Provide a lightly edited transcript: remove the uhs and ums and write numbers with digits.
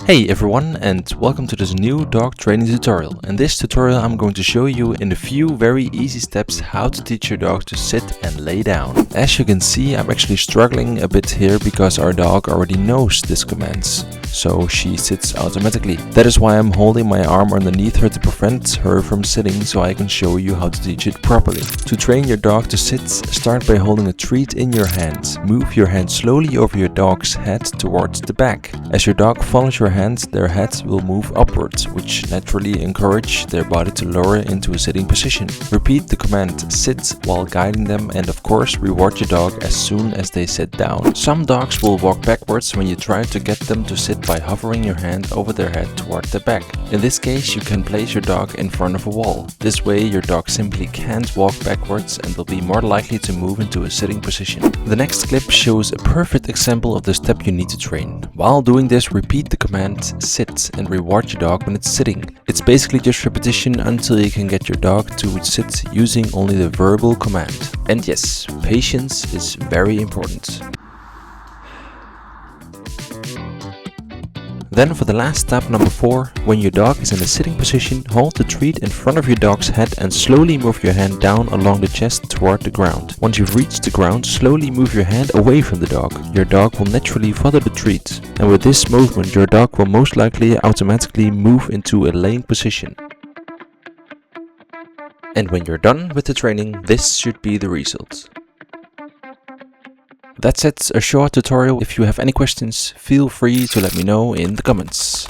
Hey everyone, and welcome to this new dog training tutorial. In this tutorial I'm going to show you in a few very easy steps how to teach your dog to sit and lay down. As you can see, I'm actually struggling a bit here because our dog already knows these commands, so she sits automatically. That is why I'm holding my arm underneath her to prevent her from sitting, so I can show you how to teach it properly. To train your dog to sit, start by holding a treat in your hand. Move your hand slowly over your dog's head towards the back. As your dog follows your hand, their head will move upwards, which naturally encourage their body to lower into a sitting position. Repeat the command sit while guiding them, and of course reward your dog as soon as they sit down. Some dogs will walk backwards when you try to get them to sit by hovering your hand over their head toward the back. In this case, you can place your dog in front of a wall. This way your dog simply can't walk backwards and will be more likely to move into a sitting position. The next clip shows a perfect example of the step you need to train. While doing this, repeat the command sit and reward your dog when it's sitting. It's basically just repetition until you can get your dog to sit using only the verbal command. And yes, patience is very important. Then for the last step, number 4, when your dog is in a sitting position, hold the treat in front of your dog's head and slowly move your hand down along the chest toward the ground. Once you've reached the ground, slowly move your hand away from the dog. Your dog will naturally follow the treat, and with this movement your dog will most likely automatically move into a laying position. And when you're done with the training, this should be the result. That's it, a short tutorial. If you have any questions, feel free to let me know in the comments.